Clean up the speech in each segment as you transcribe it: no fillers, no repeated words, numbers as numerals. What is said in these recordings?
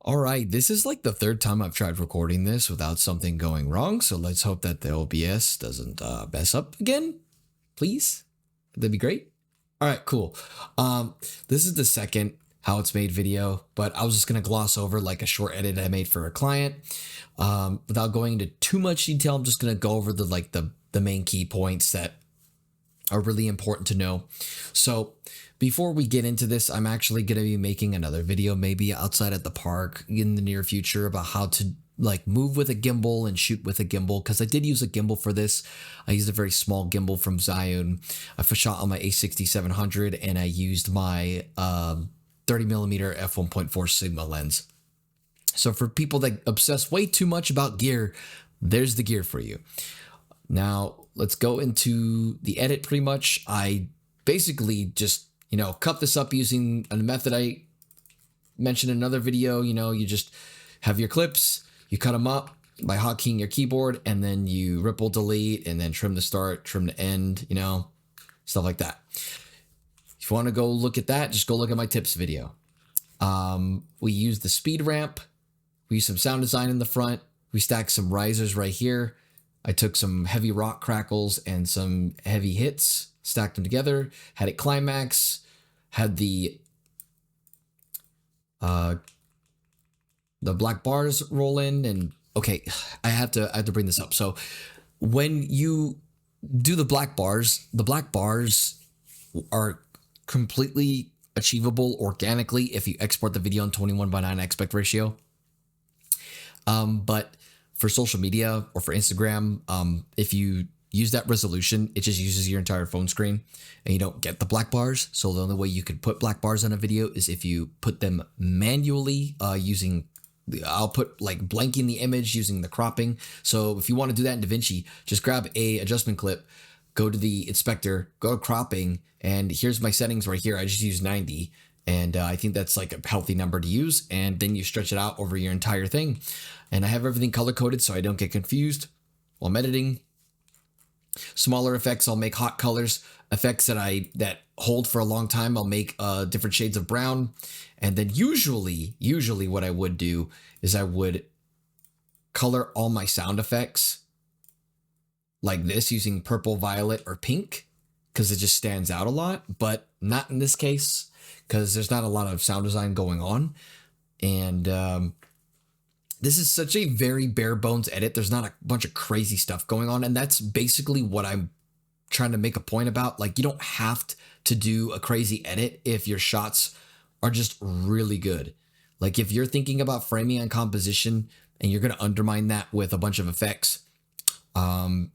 All right, this is like the third time I've tried recording this without something going wrong, so let's hope that the OBS doesn't mess up again, please. That'd be great. All right, cool. Um, this is the second how it's made video, but I was just gonna gloss over like a short edit I made for a client. Without going into too much detail, I'm just gonna go over the main key points that are really important to know. So before we get into this, I'm actually going to be making another video, maybe outside at the park in the near future, about how to like move with a gimbal and shoot with a gimbal, because I did use a gimbal for this. I used a very small gimbal from Zion. I shot on my A6700 and I used my 30 millimeter f1.4 Sigma lens. So for people that obsess way too much about gear, there's the gear for you. Now let's go into the edit. Pretty much, I basically just cut this up using a method I mentioned in another video. You just have your clips, you cut them up by hotkeying your keyboard, and then you ripple delete, and then trim the start, trim the end, stuff like that. If you want to go look at that, just go look at my tips video. We use the speed ramp. We use some sound design in the front. We stack some risers right here. I took some heavy rock crackles and some heavy hits, stacked them together, had it climax, had the black bars roll in, and okay, I have to bring this up. So when you do the black bars are completely achievable organically if you export the video in 21:9 aspect ratio. But for social media or for Instagram, if you use that resolution, it just uses your entire phone screen and you don't get the black bars. So the only way you could put black bars on a video is if you put them manually I'll put like blanking the image using the cropping. So if you want to do that in DaVinci, just grab a adjustment clip, go to the inspector, go to cropping, and here's my settings right here. I just use 90. And I think that's like a healthy number to use. And then you stretch it out over your entire thing. And I have everything color coded so I don't get confused while I'm editing. Smaller effects, I'll make hot colors. Effects that hold for a long time, I'll make different shades of brown. And then usually what I would do is I would color all my sound effects like this using purple, violet, or pink, because it just stands out a lot. But not in this case, because there's not a lot of sound design going on. And this is such a very bare bones edit. There's not a bunch of crazy stuff going on. And that's basically what I'm trying to make a point about. Like, you don't have to do a crazy edit if your shots are just really good. Like, if you're thinking about framing and composition and you're going to undermine that with a bunch of effects,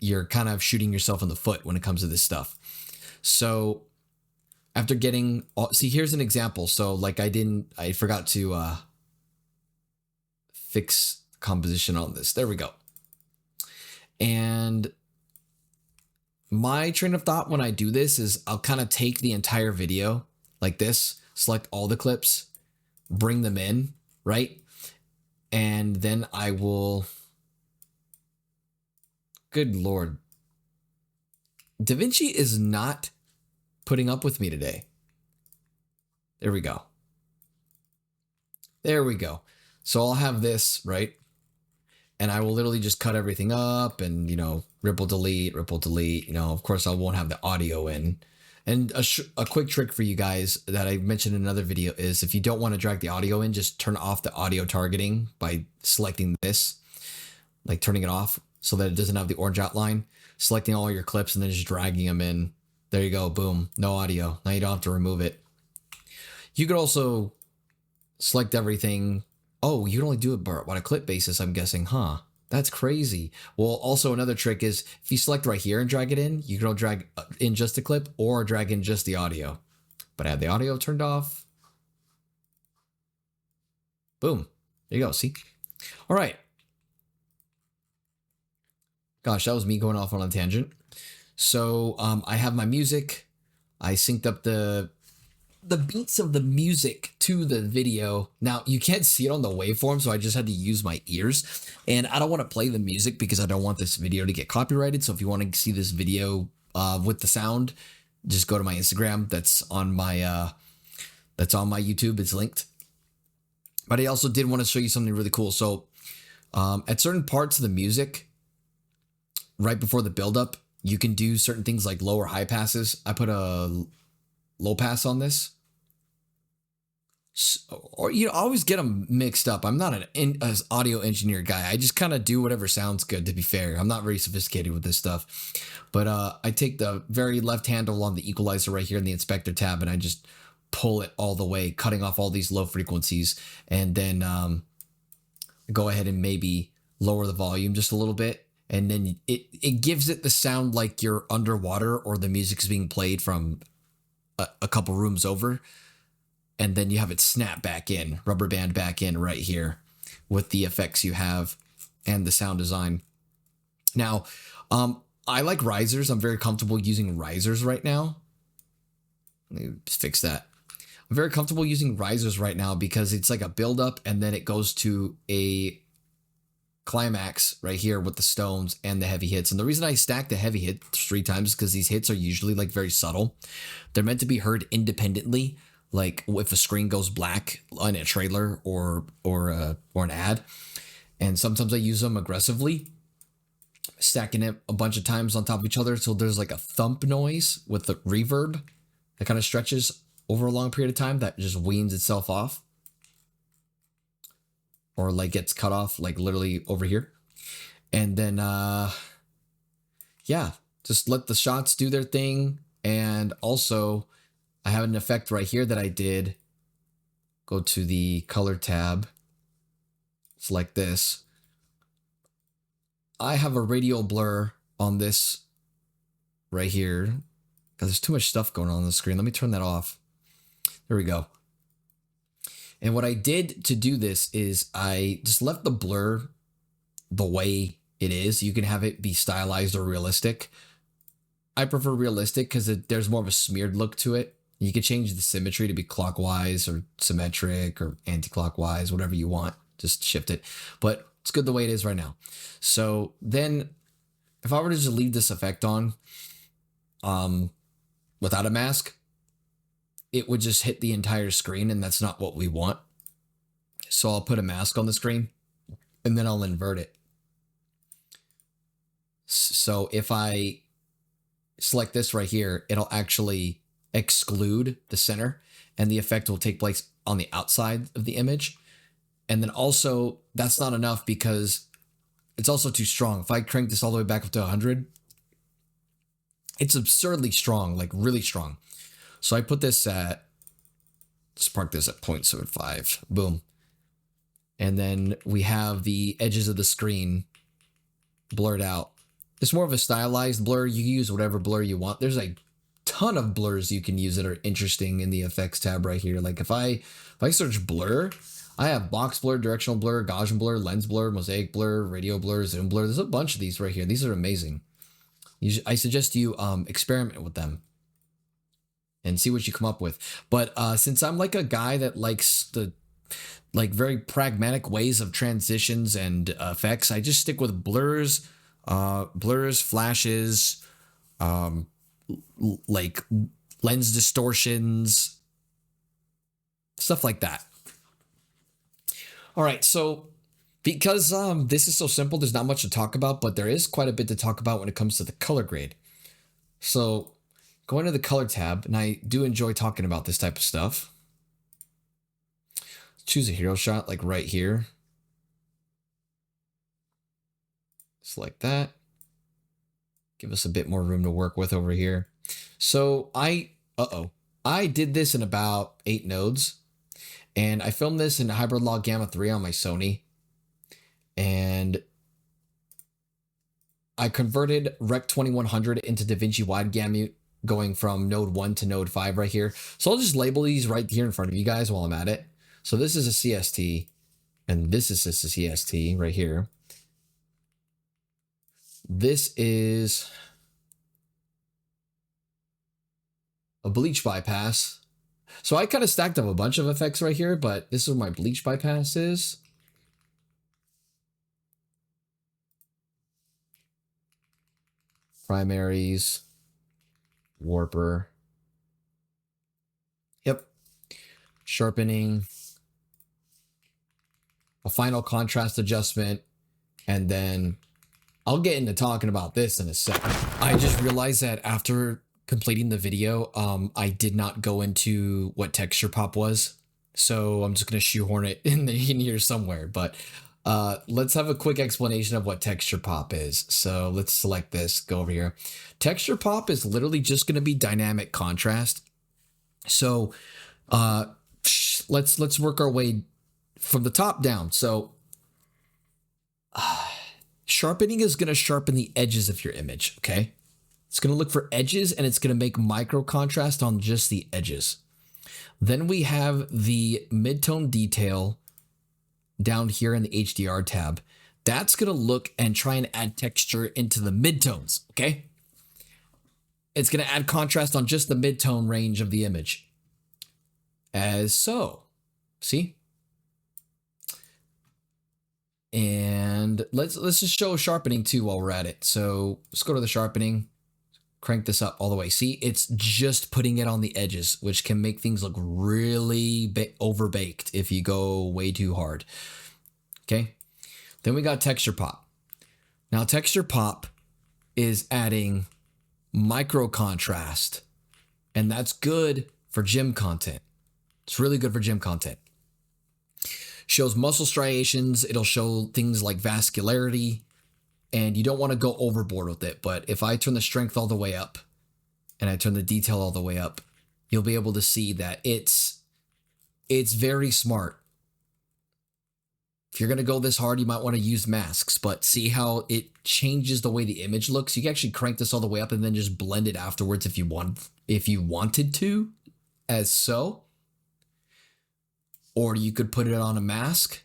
you're kind of shooting yourself in the foot when it comes to this stuff. So after getting see, here's an example. So like I forgot to fix composition on this. There we go. And my train of thought when I do this is I'll kind of take the entire video like this, select all the clips, bring them in, right? And then I will, good Lord, DaVinci is not putting up with me today. There we go. There we go. So I'll have this, right? And I will literally just cut everything up and, ripple delete. Of course, I won't have the audio in. And a quick trick for you guys that I mentioned in another video is if you don't want to drag the audio in, just turn off the audio targeting by selecting this, like turning it off so that it doesn't have the orange outline, selecting all your clips and then just dragging them in. There you go. Boom. No audio. Now you don't have to remove it. You could also select everything. Oh, you can only do it on a clip basis, I'm guessing, huh? That's crazy. Well, also another trick is if you select right here and drag it in, you can drag in just the clip or drag in just the audio. But I have the audio turned off. Boom. There you go. See? All right. Gosh, that was me going off on a tangent. So I have my music. I synced up the beats of the music to the video. Now you can't see it on the waveform, so I just had to use my ears. And I don't want to play the music because I don't want this video to get copyrighted. So if you want to see this video with the sound, just go to my Instagram. That's on my YouTube. It's linked. But I also did want to show you something really cool. So at certain parts of the music, right before the buildup, you can do certain things like low or high passes. I put a low pass on this. Or you always get them mixed up. I'm not an audio engineer guy. I just kind of do whatever sounds good. To be fair, I'm not very sophisticated with this stuff, but I take the very left handle on the equalizer right here in the inspector tab, and I just pull it all the way, cutting off all these low frequencies, and then go ahead and maybe lower the volume just a little bit, and then it gives it the sound like you're underwater or the music's being played from a couple rooms over, and then you have it snap back in, rubber band back in right here with the effects you have and the sound design. Now, I like risers. I'm very comfortable using risers right now. Let me fix that. I'm very comfortable using risers right now because it's like a build up and then it goes to a climax right here with the stones and the heavy hits. And the reason I stack the heavy hits 3 times is because these hits are usually like very subtle. They're meant to be heard independently. Like if a screen goes black on a trailer or an ad, and sometimes I use them aggressively, stacking it a bunch of times on top of each other, so there's like a thump noise with the reverb that kind of stretches over a long period of time that just weans itself off, or like gets cut off, like literally over here, and then yeah, just let the shots do their thing, and also I have an effect right here that I did. Go to the color tab. It's like this. I have a radial blur on this right here because there's too much stuff going on the screen. Let me turn that off. There we go. And what I did to do this is I just left the blur the way it is. You can have it be stylized or realistic. I prefer realistic because there's more of a smeared look to it. You can change the symmetry to be clockwise or symmetric or anti-clockwise, whatever you want. Just shift it. But it's good the way it is right now. So then if I were to just leave this effect on without a mask, it would just hit the entire screen, and that's not what we want. So I'll put a mask on the screen and then I'll invert it. So if I select this right here, it'll actually exclude the center, and the effect will take place on the outside of the image. And then also, that's not enough because it's also too strong. If I crank this all the way back up to 100, it's absurdly strong, like really strong. So I put this at, let's park this at 0.75, boom. And then we have the edges of the screen blurred out. It's more of a stylized blur. You can use whatever blur you want. There's a ton of blurs you can use that are interesting in the effects tab right here. Like if I search blur, I have box blur, directional blur, Gaussian blur, lens blur, mosaic blur, radio blur, zoom blur. There's a bunch of these right here. These are amazing. I suggest you experiment with them and see what you come up with. But since I'm like a guy that likes the very pragmatic ways of transitions and effects, I just stick with blurs, flashes, like lens distortions, stuff like that. All right, so because this is so simple, there's not much to talk about, but there is quite a bit to talk about when it comes to the color grade. So go into the color tab, and I do enjoy talking about this type of stuff. Choose a hero shot like right here. Just like that. Give us a bit more room to work with over here. So I did this in about 8 nodes. And I filmed this in Hybrid Log Gamma 3 on my Sony. And I converted Rec 2100 into DaVinci Wide Gamut, going from node 1 to node 5 right here. So I'll just label these right here in front of you guys while I'm at it. So this is a CST, and this is just a CST right here. This is a bleach bypass. So I kind of stacked up a bunch of effects right here, but this is what my bleach bypass is. Primaries, warper. Yep. Sharpening. a final contrast adjustment, and then I'll get into talking about this in a second. I just realized that after completing the video, I did not go into what texture pop was. So I'm just going to shoehorn it in here somewhere. But let's have a quick explanation of what texture pop is. So let's select this, go over here. Texture pop is literally just going to be dynamic contrast. So let's work our way from the top down. So sharpening is going to sharpen the edges of your image, okay? It's going to look for edges, and it's going to make micro contrast on just the edges. Then we have the midtone detail down here in the HDR tab. That's going to look and try and add texture into the midtones, okay? It's going to add contrast on just the midtone range of the image. As so. See? And let's just show sharpening too while we're at it. So let's go to the sharpening, crank this up all the way. See, it's just putting it on the edges, which can make things look really overbaked if you go way too hard. Okay. Then we got texture pop. Now texture pop is adding micro contrast, and that's good for gym content. It's really good for gym content. Shows muscle striations. It'll show things like vascularity, and you don't want to go overboard with it. But if I turn the strength all the way up and I turn the detail all the way up, you'll be able to see that it's very smart. If you're going to go this hard, you might want to use masks, but see how it changes the way the image looks. You can actually crank this all the way up and then just blend it afterwards if you wanted to, as so. Or you could put it on a mask.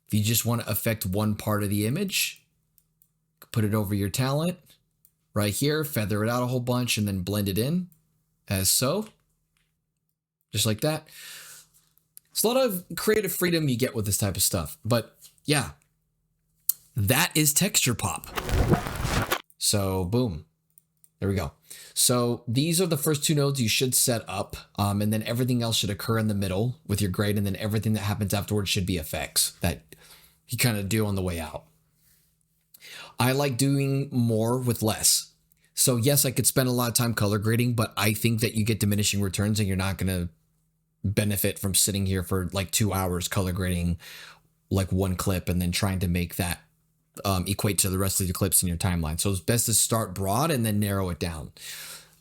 If you just want to affect one part of the image, put it over your talent right here, feather it out a whole bunch, and then blend it in as so. Just like that. It's a lot of creative freedom you get with this type of stuff. But yeah, that is texture pop. So boom. There we go. So these are the first two nodes you should set up, and then everything else should occur in the middle with your grade, and then everything that happens afterwards should be effects that you kind of do on the way out. I like doing more with less. So yes, I could spend a lot of time color grading, but I think that you get diminishing returns and you're not going to benefit from sitting here for like 2 hours color grading like one clip and then trying to make that equate to the rest of the clips in your timeline. So it's best to start broad and then narrow it down.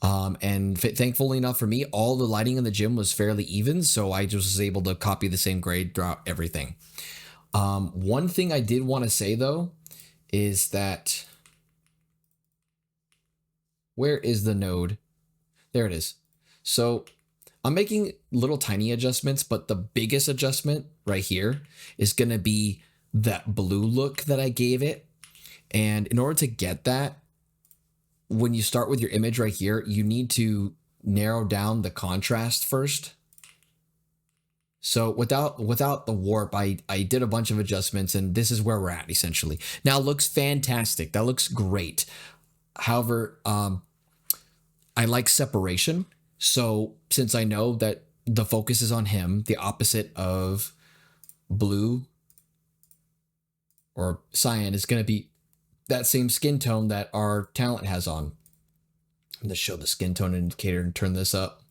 And thankfully enough for me, all the lighting in the gym was fairly even, so I just was able to copy the same grade throughout everything. One thing I did want to say though is that, where is the node? There it is. So I'm making little tiny adjustments, but the biggest adjustment right here is going to be that blue look that I gave it. And in order to get that, when you start with your image right here, you need to narrow down the contrast first. So without the warp, I did a bunch of adjustments, and this is where we're at essentially. Now it looks fantastic. That looks great. However, I like separation. So since I know that the focus is on him, the opposite of blue or cyan is going to be that same skin tone that our talent has on. I'm going to show the skin tone indicator and turn this up.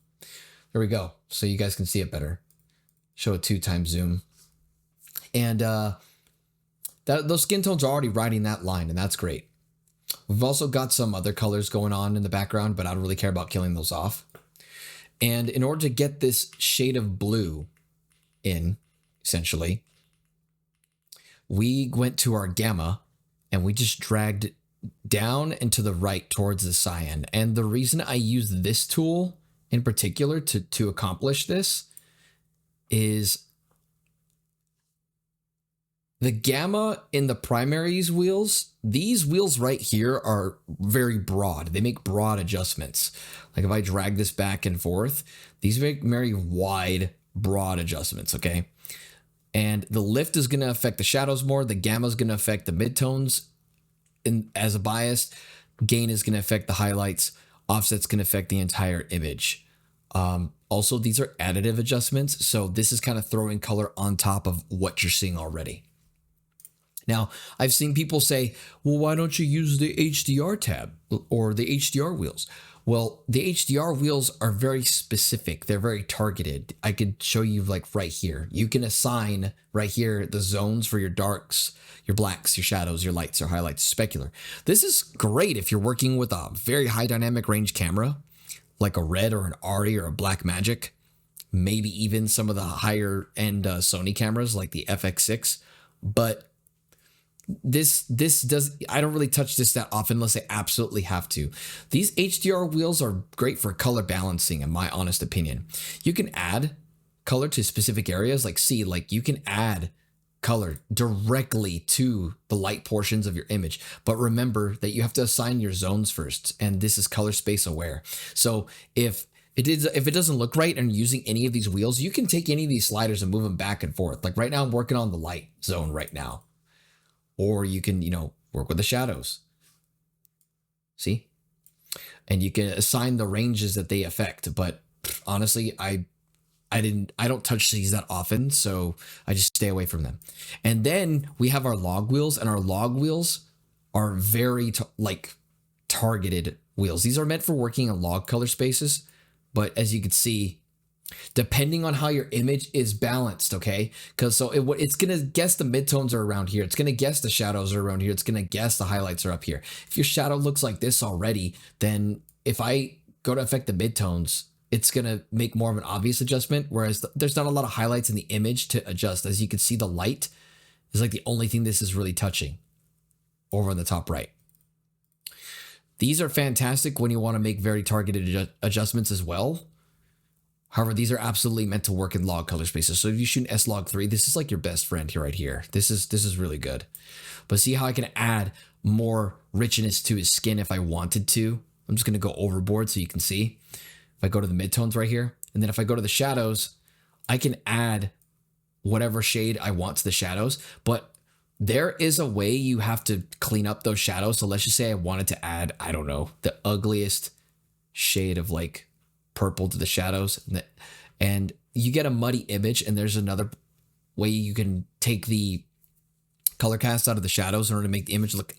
There we go. So you guys can see it better. Show a 2x zoom. And those skin tones are already riding that line, and that's great. We've also got some other colors going on in the background, but I don't really care about killing those off. And in order to get this shade of blue in, essentially, we went to our gamma and we just dragged down and to the right towards the cyan. And the reason I use this tool in particular to accomplish this is the gamma in the primaries wheels. These wheels right here are very broad. They make broad adjustments. Like if I drag this back and forth, these make very wide, broad adjustments, okay? And the lift is going to affect the shadows more. The gamma is going to affect the midtones as a bias. Gain is going to affect the highlights. Offset's going to affect the entire image. Also, these are additive adjustments. So this is kind of throwing color on top of what you're seeing already. Now, I've seen people say, well, why don't you use the HDR tab or the HDR wheels? Well, the HDR wheels are very specific. They're very targeted. I could show you like right here. You can assign right here the zones for your darks, your blacks, your shadows, your lights, your highlights, specular. This is great if you're working with a very high dynamic range camera, like a red or an ARRI or a Blackmagic, maybe even some of the higher end Sony cameras like the FX6. But this does, I don't really touch this that often unless I absolutely have to. These HDR wheels are great for color balancing, in my honest opinion. You can add color to specific areas, like you can add color directly to the light portions of your image. But remember that you have to assign your zones first, and this is color space aware. So if it doesn't look right and using any of these wheels, you can take any of these sliders and move them back and forth. Like right now, I'm working on the light zone right now. Or you can, work with the shadows. See? And you can assign the ranges that they affect. But honestly, I don't touch these that often, so I just stay away from them. And then we have our log wheels, and our log wheels are very targeted wheels. These are meant for working in log color spaces, but as you can see, depending on how your image is balanced, okay? Because it's going to guess the midtones are around here. It's going to guess the shadows are around here. It's going to guess the highlights are up here. If your shadow looks like this already, then if I go to affect the midtones, it's going to make more of an obvious adjustment, whereas there's not a lot of highlights in the image to adjust. As you can see, the light is like the only thing this is really touching over on the top right. These are fantastic when you want to make very targeted adjustments as well. However, these are absolutely meant to work in log color spaces. So if you shoot an S-Log3, this is like your best friend here, right here. This is really good. But see how I can add more richness to his skin if I wanted to. I'm just going to go overboard so you can see. If I go to the midtones right here, and then if I go to the shadows, I can add whatever shade I want to the shadows. But there is a way you have to clean up those shadows. So let's just say I wanted to add, I don't know, the ugliest shade of like purple to the shadows, and you get a muddy image. And there's another way you can take the color cast out of the shadows in order to make the image look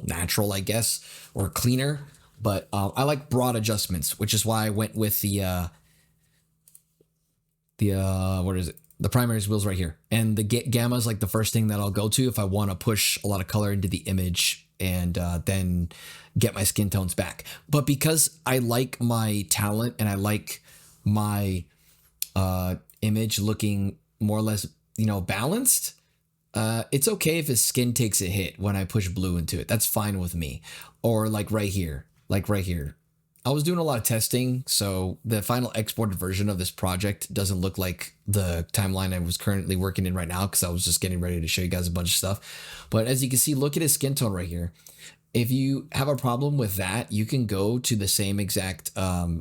natural, I guess, or cleaner. But I like broad adjustments, which is why I went with the primaries wheels right here. And the gamma is like the first thing that I'll go to if I want to push a lot of color into the image and then get my skin tones back. But because I like my talent and I like my image looking more or less, balanced, it's okay if his skin takes a hit when I push blue into it. That's fine with me. Or like right here. I was doing a lot of testing, so the final exported version of this project doesn't look like the timeline I was currently working in right now, because I was just getting ready to show you guys a bunch of stuff. But as you can see, look at his skin tone right here. If you have a problem with that, you can go to the same exact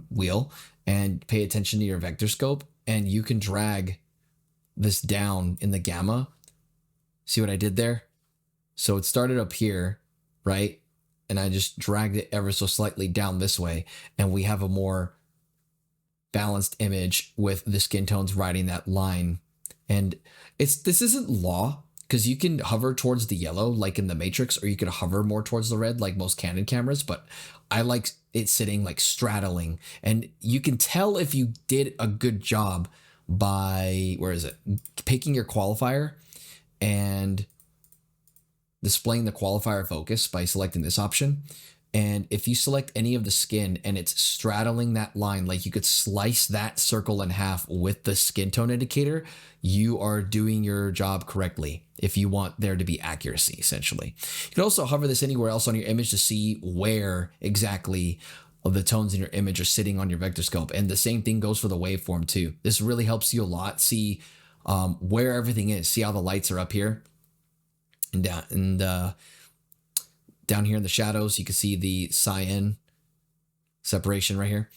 wheel and pay attention to your vector scope, and you can drag this down in the gamma. See what I did there? So it started up here, right? And I just dragged it ever so slightly down this way, and we have a more balanced image with the skin tones riding that line. And this isn't law, because you can hover towards the yellow like in the Matrix, or you can hover more towards the red like most Canon cameras, but I like it sitting like straddling. And you can tell if you did a good job by, picking your qualifier and displaying the qualifier focus by selecting this option. And if you select any of the skin and it's straddling that line, like you could slice that circle in half with the skin tone indicator, you are doing your job correctly if you want there to be accuracy, essentially. You can also hover this anywhere else on your image to see where exactly the tones in your image are sitting on your vector scope. And the same thing goes for the waveform too. This really helps you a lot. See where everything is. See how the lights are up here? And down here in the shadows, you can see the cyan separation right here.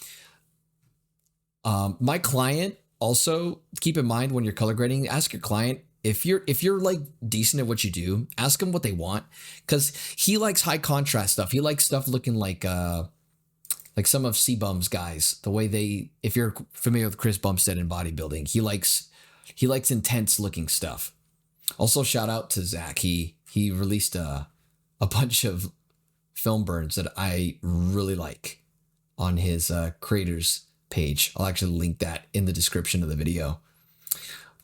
My client, also keep in mind when you're color grading, ask your client if you're like decent at what you do, ask them what they want, because he likes high contrast stuff. He likes stuff looking like Like some of C-Bum's guys, the way they, if you're familiar with Chris Bumstead in bodybuilding, he likes intense looking stuff. Also, shout out to Zach. He released a bunch of film burns that I really like on his creators page. I'll actually link that in the description of the video.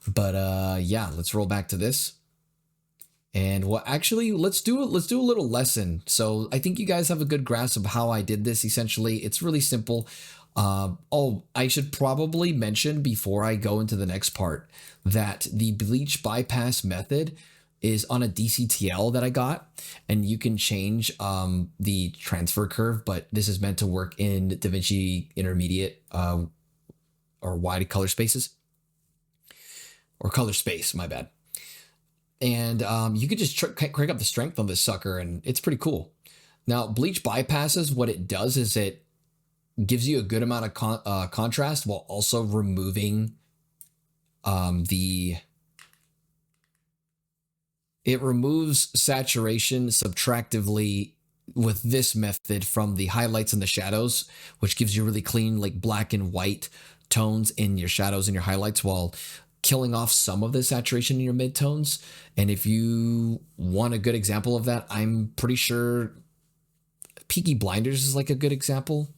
But yeah, let's roll back to this. And well, actually, let's do a little lesson. So I think you guys have a good grasp of how I did this. Essentially, it's really simple. Oh, I should probably mention before I go into the next part that the bleach bypass method is on a DCTL that I got, and you can change the transfer curve, but this is meant to work in DaVinci Intermediate or wide color spaces, or color space, my bad. And you could just crank up the strength on this sucker, and it's pretty cool. Now, bleach bypasses, what it does is it gives you a good amount of contrast while also removing it removes saturation subtractively with this method from the highlights and the shadows, which gives you really clean, like black and white tones in your shadows and your highlights while killing off some of the saturation in your midtones. And if you want a good example of that, I'm pretty sure Peaky Blinders is like a good example.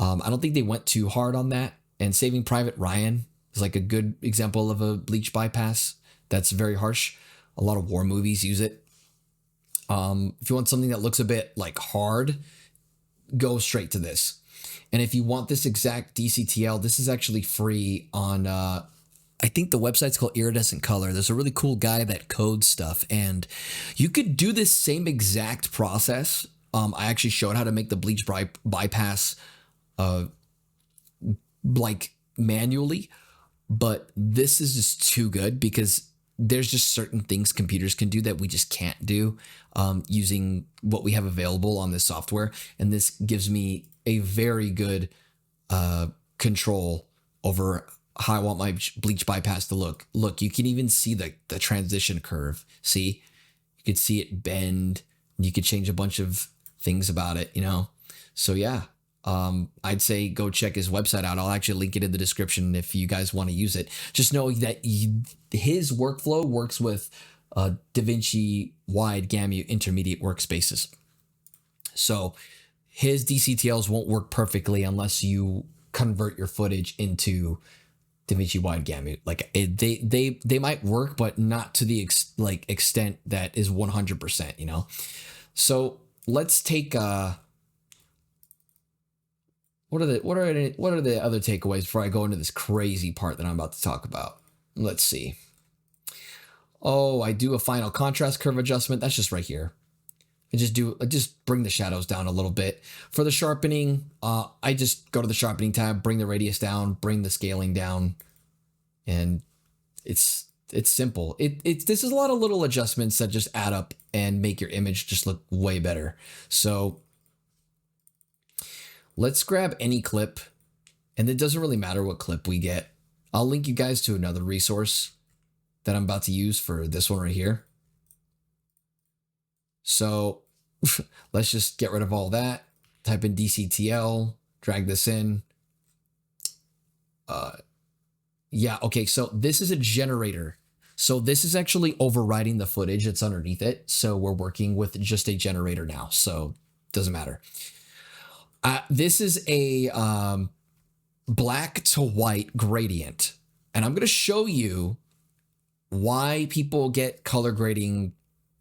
I don't think they went too hard on that. And Saving Private Ryan is like a good example of a bleach bypass that's very harsh. A lot of war movies use it. If you want something that looks a bit like hard, go straight to this. And if you want this exact DCTL, this is actually free on, I think the website's called Iridescent Color. There's a really cool guy that codes stuff, and you could do this same exact process. I actually showed how to make the bleach bypass like manually, but this is just too good because there's just certain things computers can do that we just can't do using what we have available on this software. And this gives me a very good control over how I want my bleach bypass to look. Look, you can even see the transition curve. See, you could see it bend. You could change a bunch of things about it, you know? So yeah, I'd say go check his website out. I'll actually link it in the description if you guys want to use it. Just know that his workflow works with DaVinci wide gamut intermediate workspaces. So his DCTLs won't work perfectly unless you convert your footage into DaVinci wide gamut. Like they might work, but not to the extent that is 100%, you know? So let's take what are the other takeaways before I go into this crazy part that I'm about to talk about? Let's see. Oh, I do a final contrast curve adjustment. That's just right here. I just bring the shadows down a little bit. For the sharpening, I just go to the sharpening tab, bring the radius down, bring the scaling down, and it's simple. This is a lot of little adjustments that just add up and make your image just look way better. So let's grab any clip, and it doesn't really matter what clip we get. I'll link you guys to another resource that I'm about to use for this one right here. So let's just get rid of all that. Type in DCTL, drag this in. Yeah, okay, so this is a generator. So this is actually overriding the footage that's underneath it. So we're working with just a generator now, so it doesn't matter. This is a black to white gradient, and I'm going to show you why people get color grading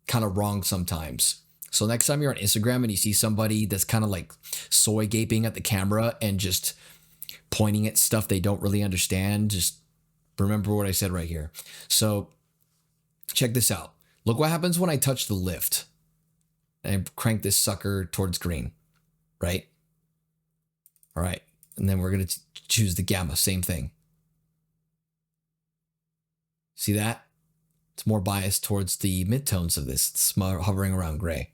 kind of wrong sometimes. So next time you're on Instagram and you see somebody that's kind of like soy gaping at the camera and just pointing at stuff they don't really understand, just remember what I said right here. So check this out. Look what happens when I touch the lift and I crank this sucker towards green, right? All right. And then we're going to choose the gamma, same thing. See that? It's more biased towards the midtones of this. It's hovering around gray.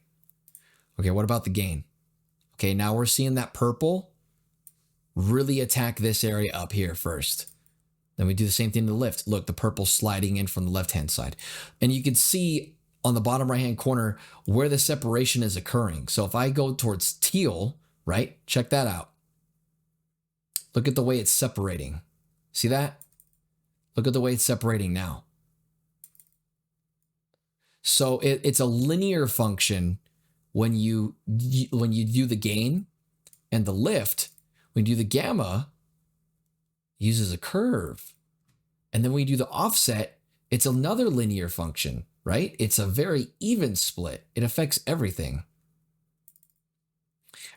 Okay, what about the gain? Okay, now we're seeing that purple really attack this area up here first. Then we do the same thing to the lift. Look, the purple sliding in from the left-hand side. And you can see on the bottom right-hand corner where the separation is occurring. So if I go towards teal, right, check that out. Look at the way it's separating. See that? Look at the way it's separating now. So it's a linear function when you do the gain, and the lift, when you do the gamma, uses a curve. And then when you do the offset, it's another linear function, right? It's a very even split. It affects everything.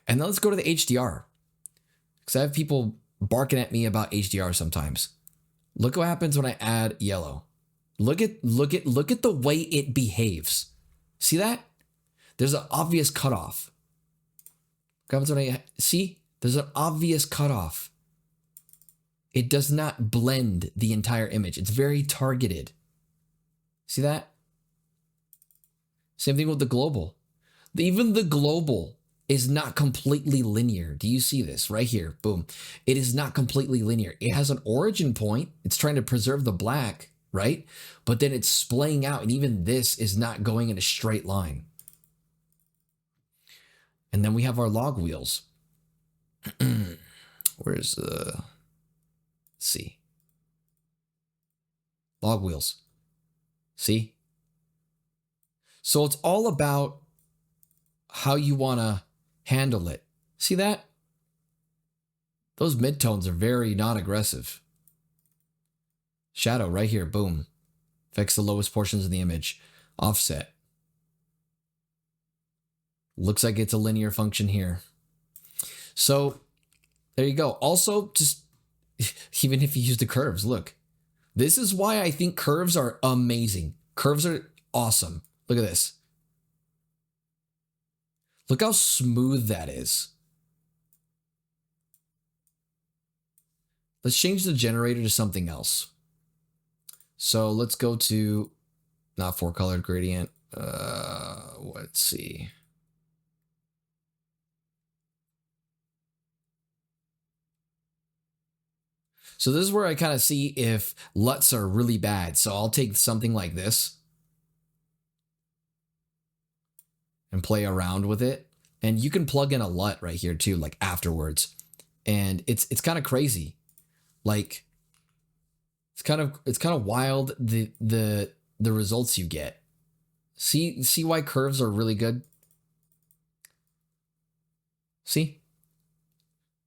And then let's go to the HDR, because I have people barking at me about HDR sometimes. Look what happens when I add yellow. Look at the way it behaves. See that? There's an obvious cutoff. What happens when I see? There's an obvious cutoff. It does not blend the entire image. It's very targeted. See that? Same thing with the global. Even the global is not completely linear. Do you see this right here? Boom. It is not completely linear. It has an origin point. It's trying to preserve the black, right? But then it's splaying out, and even this is not going in a straight line. And then we have our log wheels. Where's the... see. Log wheels. See? So it's all about how you want to handle it. See that? Those midtones are very non-aggressive. Shadow right here, boom. Affects the lowest portions of the image. Offset. Looks like it's a linear function here. So there you go. Also, just even if you use the curves, look. This is why I think curves are amazing. Curves are awesome. Look at this. Look how smooth that is. Let's change the generator to something else. So let's go to, not four colored gradient. Let's see. So this is where I kind of see if LUTs are really bad. So I'll take something like this and play around with it. And you can plug in a LUT right here too, like afterwards. And it's kind of crazy. Like it's kind of wild the results you get. See why curves are really good? See?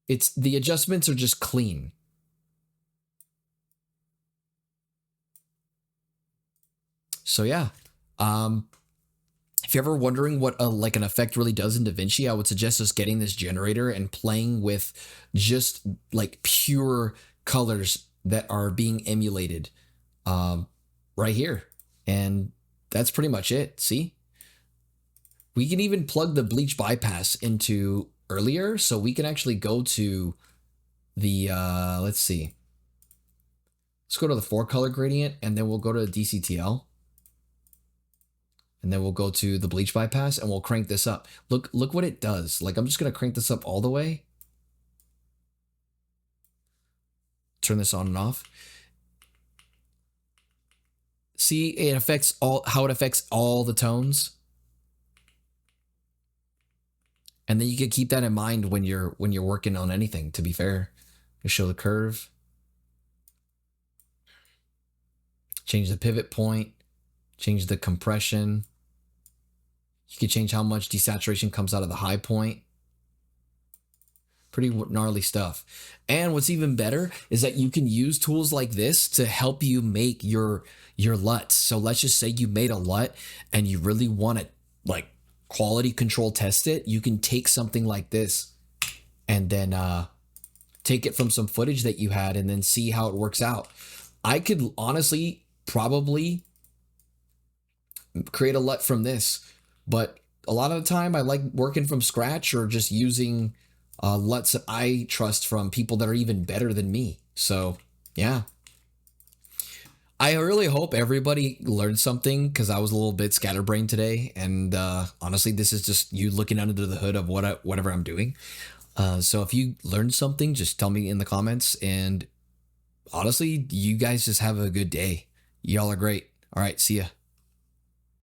It's the adjustments are just clean. So yeah, if you're ever wondering what like an effect really does in DaVinci, I would suggest just getting this generator and playing with just like pure colors that are being emulated right here. And that's pretty much it. See, we can even plug the bleach bypass into earlier. So we can actually go to the, let's see. Let's go to the 4-color gradient, and then we'll go to the DCTL. And then we'll go to the bleach bypass, and we'll crank this up. Look what it does. Like, I'm just going to crank this up all the way. Turn this on and off. See, it affects how it affects all the tones. And then you can keep that in mind when you're working on anything, to be fair. You show the curve. Change the pivot point. Change the compression. You can change how much desaturation comes out of the high point. Pretty gnarly stuff. And what's even better is that you can use tools like this to help you make your LUTs. So let's just say you made a LUT and you really want to like quality control test it. You can take something like this and then take it from some footage that you had and then see how it works out. I could honestly probably create a LUT from this, but a lot of the time I like working from scratch or just using LUTs that I trust from people that are even better than me. So yeah, I really hope everybody learned something, because I was a little bit scatterbrained today, and honestly this is just you looking under the hood of whatever I'm doing. So if you learned something, just tell me in the comments, and honestly, you guys just have a good day. Y'all are great. All right, see ya.